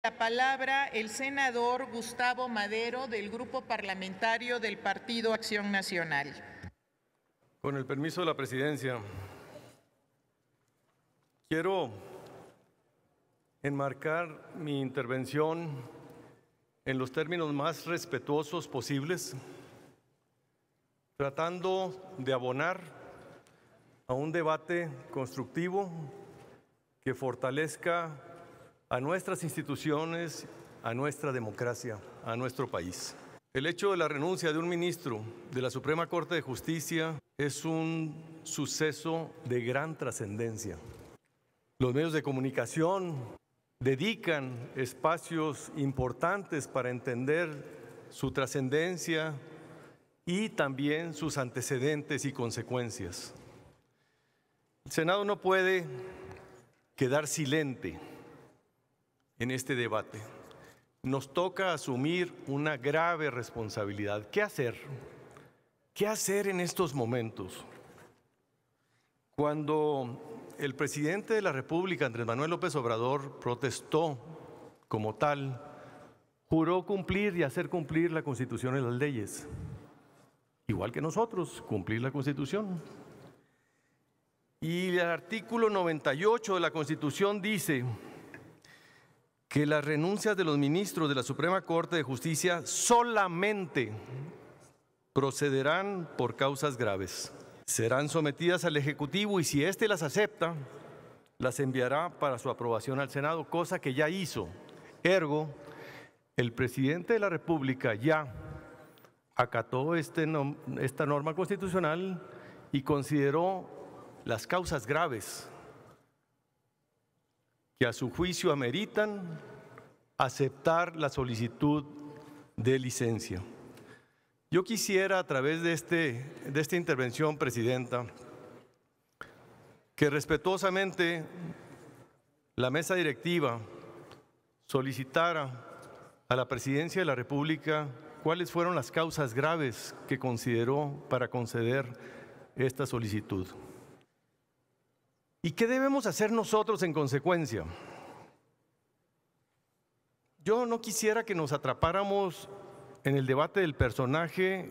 La palabra el senador Gustavo Madero, del Grupo Parlamentario del Partido Acción Nacional. Con el permiso de la presidencia, quiero enmarcar mi intervención en los términos más respetuosos posibles, tratando de abonar a un debate constructivo que fortalezca a nuestras instituciones, a nuestra democracia, a nuestro país. El hecho de la renuncia de un ministro de la Suprema Corte de Justicia es un suceso de gran trascendencia. Los medios de comunicación dedican espacios importantes para entender su trascendencia y también sus antecedentes y consecuencias. El Senado no puede quedar silente en este debate. Nos toca asumir una grave responsabilidad. ¿Qué hacer? ¿Qué hacer en estos momentos? Cuando el presidente de la República, Andrés Manuel López Obrador, protestó como tal, juró cumplir y hacer cumplir la Constitución y las leyes. Igual que nosotros, cumplir la Constitución. Y el artículo 98 de la Constitución dice que las renuncias de los ministros de la Suprema Corte de Justicia solamente procederán por causas graves. Serán sometidas al Ejecutivo y si éste las acepta, las enviará para su aprobación al Senado, cosa que ya hizo. Ergo, el presidente de la República ya acató esta norma constitucional y consideró las causas graves que a su juicio ameritan aceptar la solicitud de licencia. Yo quisiera, a través de esta intervención, Presidenta, que respetuosamente la mesa directiva solicitara a la Presidencia de la República cuáles fueron las causas graves que consideró para conceder esta solicitud. ¿Y qué debemos hacer nosotros en consecuencia? Yo no quisiera que nos atrapáramos en el debate del personaje,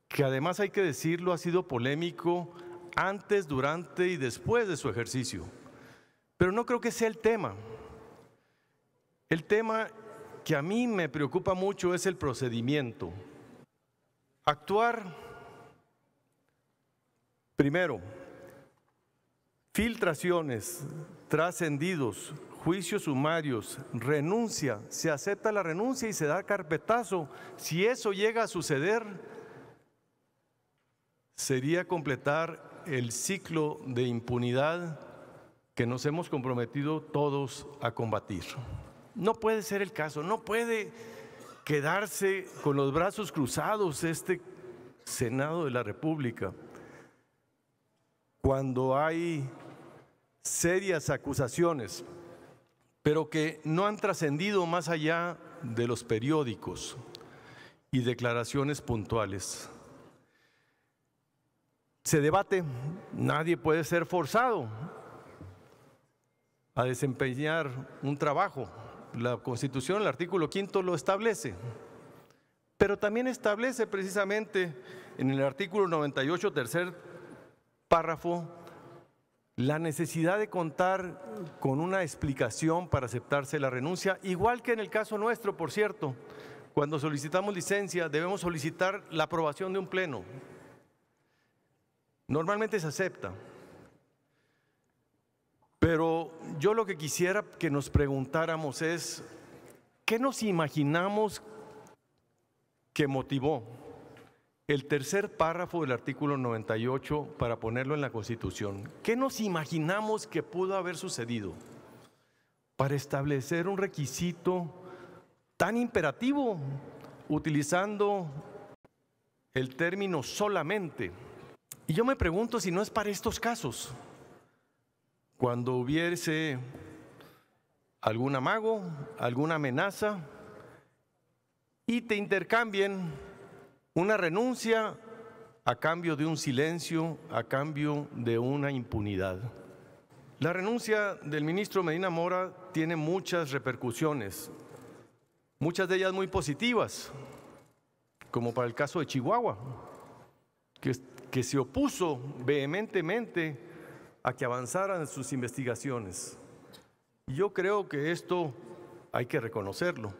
que además hay que decirlo, ha sido polémico antes, durante y después de su ejercicio. Pero no creo que sea el tema. El tema que a mí me preocupa mucho es el procedimiento. Actuar, primero, filtraciones, trascendidos, juicios sumarios, renuncia, se acepta la renuncia y se da carpetazo. Si eso llega a suceder, sería completar el ciclo de impunidad que nos hemos comprometido todos a combatir. No puede ser el caso, no puede quedarse con los brazos cruzados este Senado de la República cuando hay serias acusaciones, pero que no han trascendido más allá de los periódicos y declaraciones puntuales. Se debate, nadie puede ser forzado a desempeñar un trabajo. La Constitución, el artículo 5 lo establece, pero también establece precisamente en el artículo 98, tercer párrafo, la necesidad de contar con una explicación para aceptarse la renuncia, igual que en el caso nuestro, por cierto. Cuando solicitamos licencia debemos solicitar la aprobación de un pleno. Normalmente se acepta. Pero yo lo que quisiera que nos preguntáramos es, ¿qué nos imaginamos que motivó el tercer párrafo del artículo 98 para ponerlo en la Constitución? ¿Qué nos imaginamos que pudo haber sucedido para establecer un requisito tan imperativo, utilizando el término solamente? Y yo me pregunto si no es para estos casos, cuando hubiese algún amago, alguna amenaza y te intercambien una renuncia a cambio de un silencio, a cambio de una impunidad. La renuncia del ministro Medina Mora tiene muchas repercusiones, muchas de ellas muy positivas, como para el caso de Chihuahua, que se opuso vehementemente a que avanzaran sus investigaciones. Yo creo que esto hay que reconocerlo,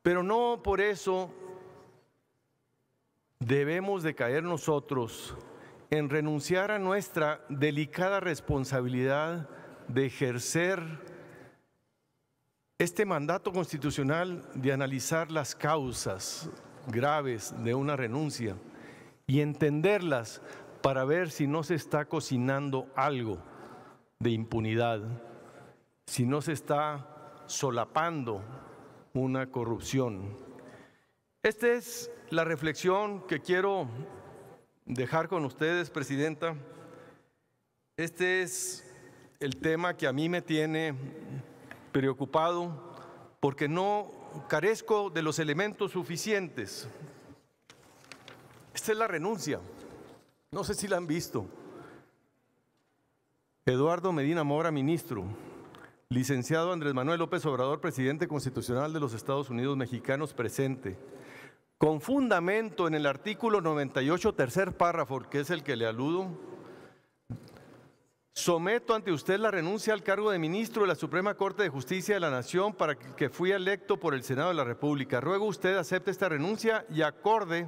pero no por eso debemos de caer nosotros en renunciar a nuestra delicada responsabilidad de ejercer este mandato constitucional de analizar las causas graves de una renuncia y entenderlas para ver si no se está cocinando algo de impunidad, si no se está solapando una corrupción. Esta es la reflexión que quiero dejar con ustedes, Presidenta. Este es el tema que a mí me tiene preocupado porque no carezco de los elementos suficientes. Esta es la renuncia. No sé si la han visto. Eduardo Medina Mora, ministro. Licenciado Andrés Manuel López Obrador, presidente constitucional de los Estados Unidos mexicanos, presente. Con fundamento en el artículo 98, tercer párrafo, que es el que le aludo, someto ante usted la renuncia al cargo de ministro de la Suprema Corte de Justicia de la Nación para que fui electo por el Senado de la República. Ruego usted acepte esta renuncia y acorde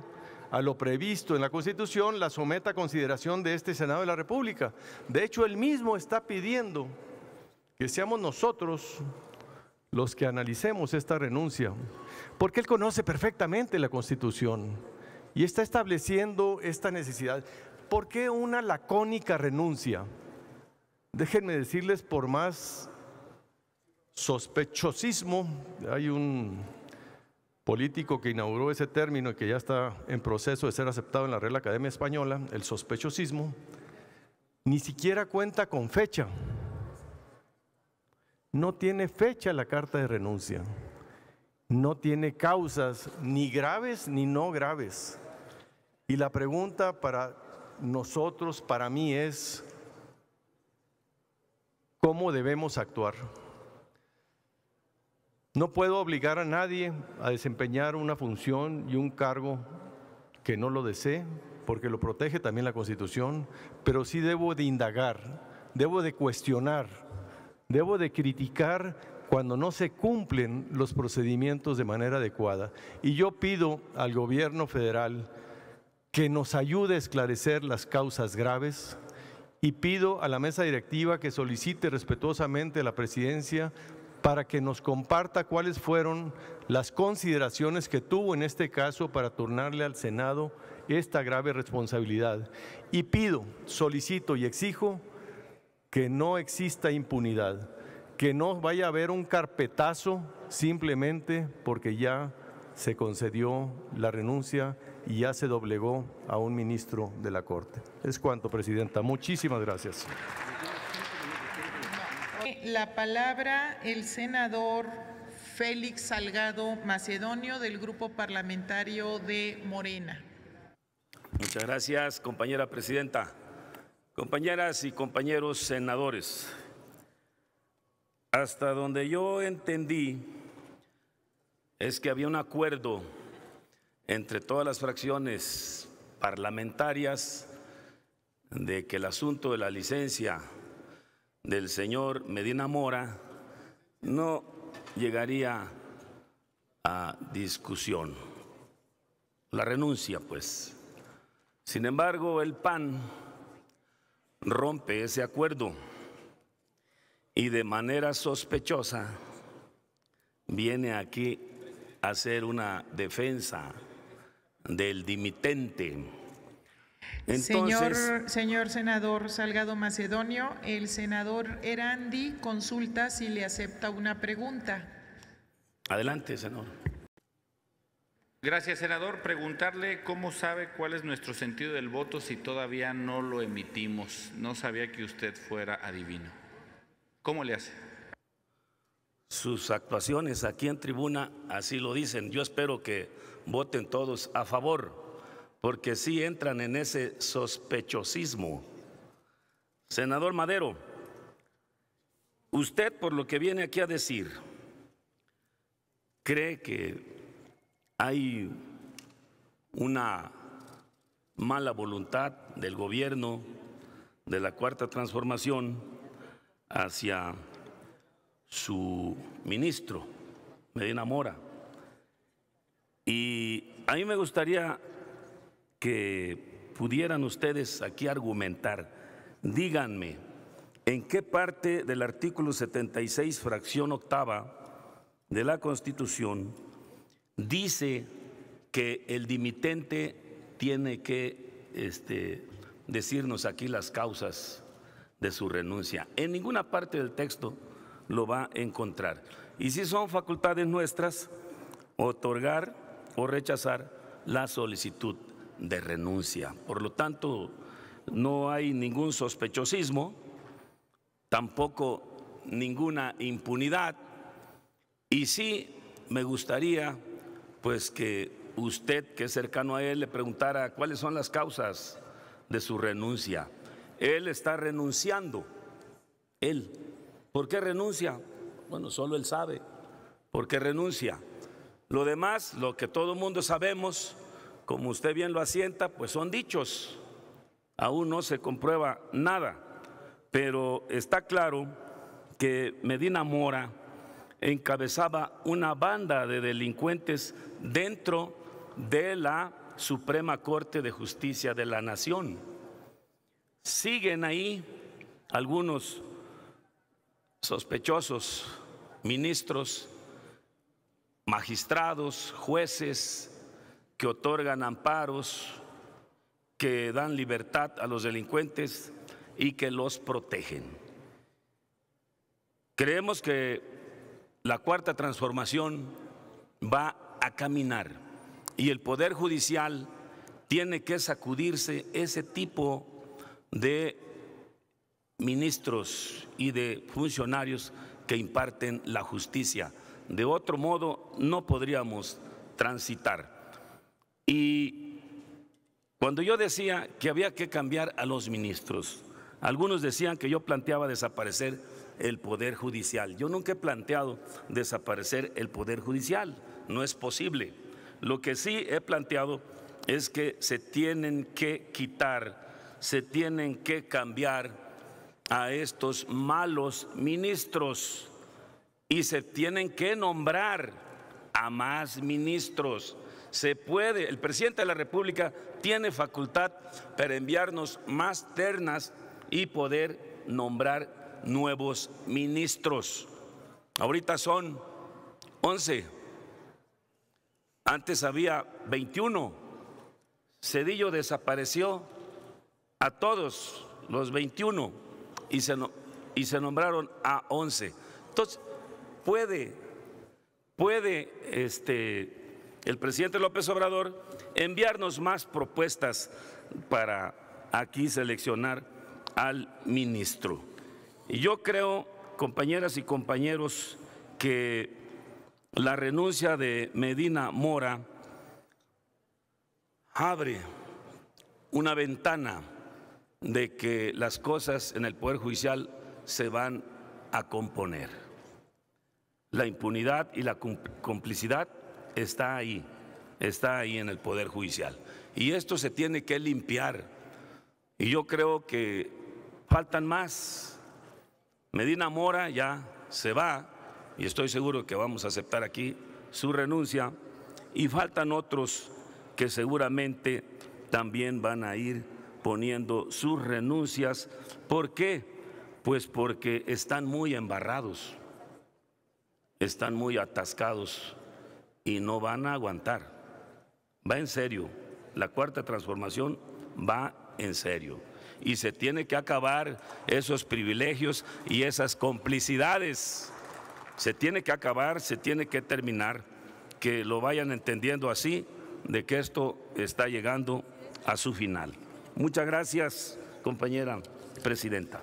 a lo previsto en la Constitución, la someta a consideración de este Senado de la República. De hecho, él mismo está pidiendo que seamos nosotros los que analicemos esta renuncia, porque él conoce perfectamente la Constitución y está estableciendo esta necesidad. ¿Por qué una lacónica renuncia? Déjenme decirles, por más sospechosismo, hay un político que inauguró ese término y que ya está en proceso de ser aceptado en la Real Academia Española, el sospechosismo, ni siquiera cuenta con fecha. No tiene fecha la carta de renuncia, no tiene causas ni graves ni no graves. Y la pregunta para nosotros, para mí, es ¿cómo debemos actuar? No puedo obligar a nadie a desempeñar una función y un cargo que no lo desee, porque lo protege también la Constitución, pero sí debo de indagar, debo de cuestionar, debo de criticar cuando no se cumplen los procedimientos de manera adecuada. Y yo pido al gobierno federal que nos ayude a esclarecer las causas graves y pido a la mesa directiva que solicite respetuosamente a la presidencia para que nos comparta cuáles fueron las consideraciones que tuvo en este caso para turnarle al Senado esta grave responsabilidad. Y pido, solicito y exijo que no exista impunidad, que no vaya a haber un carpetazo simplemente porque ya se concedió la renuncia y ya se doblegó a un ministro de la Corte. Es cuanto, Presidenta. Muchísimas gracias. La palabra el senador Félix Salgado Macedonio del Grupo Parlamentario de Morena. Muchas gracias, compañera presidenta. Compañeras y compañeros senadores, hasta donde yo entendí es que había un acuerdo entre todas las fracciones parlamentarias de que el asunto de la licencia del señor Medina Mora no llegaría a discusión. La renuncia, pues. Sin embargo, el PAN rompe ese acuerdo y de manera sospechosa viene aquí a hacer una defensa del dimitente. Entonces, señor senador Salgado Macedonio, el senador Erandi consulta si le acepta una pregunta. Adelante, senador. Gracias, senador. Preguntarle cómo sabe cuál es nuestro sentido del voto si todavía no lo emitimos. No sabía que usted fuera adivino. ¿Cómo le hace? Sus actuaciones aquí en tribuna así lo dicen. Yo espero que voten todos a favor, porque sí entran en ese sospechosismo. Senador Madero, Usted, por lo que viene aquí a decir, ¿cree que hay una mala voluntad del gobierno de la Cuarta Transformación hacia su ministro, Medina Mora? Y a mí me gustaría que pudieran ustedes aquí argumentar. Díganme, ¿en qué parte del artículo 76, fracción octava de la Constitución, dice que el dimitente tiene que decirnos aquí las causas de su renuncia? En ninguna parte del texto lo va a encontrar. Y si son facultades nuestras, otorgar o rechazar la solicitud de renuncia. Por lo tanto, no hay ningún sospechosismo, tampoco ninguna impunidad, y sí me gustaría pues que usted, que es cercano a él, le preguntara cuáles son las causas de su renuncia. Él está renunciando. Él. ¿Por qué renuncia? Bueno, solo él sabe por qué renuncia. Lo demás, lo que todo el mundo sabemos, como usted bien lo asienta, pues son dichos. Aún no se comprueba nada, pero está claro que Medina Mora encabezaba una banda de delincuentes dentro de la Suprema Corte de Justicia de la Nación. Siguen ahí algunos sospechosos, ministros, magistrados, jueces que otorgan amparos, que dan libertad a los delincuentes y que los protegen. Creemos que la Cuarta Transformación va a caminar y el Poder Judicial tiene que sacudirse ese tipo de ministros y de funcionarios que imparten la justicia. De otro modo, no podríamos transitar. Y cuando yo decía que había que cambiar a los ministros, algunos decían que yo planteaba desaparecer el Poder Judicial. Yo nunca he planteado desaparecer el Poder Judicial, no es posible. Lo que sí he planteado es que se tienen que quitar, se tienen que cambiar a estos malos ministros y se tienen que nombrar a más ministros. Se puede, el presidente de la República tiene facultad para enviarnos más ternas y poder nombrar nuevos ministros. Ahorita son 11, antes había 21. Zedillo desapareció a todos los 21 y se nombraron a 11. Entonces, puede el presidente López Obrador enviarnos más propuestas para aquí seleccionar al ministro. Y yo creo, compañeras y compañeros, que la renuncia de Medina Mora abre una ventana de que las cosas en el Poder Judicial se van a componer. La impunidad y la complicidad está ahí en el Poder Judicial. Y esto se tiene que limpiar. Y yo creo que faltan más. Medina Mora ya se va y estoy seguro que vamos a aceptar aquí su renuncia. Y faltan otros que seguramente también van a ir poniendo sus renuncias. ¿Por qué? Pues porque están muy embarrados, están muy atascados y no van a aguantar. Va en serio, la Cuarta Transformación va en serio y se tiene que acabar esos privilegios y esas complicidades. Se tiene que acabar, se tiene que terminar, que lo vayan entendiendo así, de que esto está llegando a su final. Muchas gracias, compañera presidenta.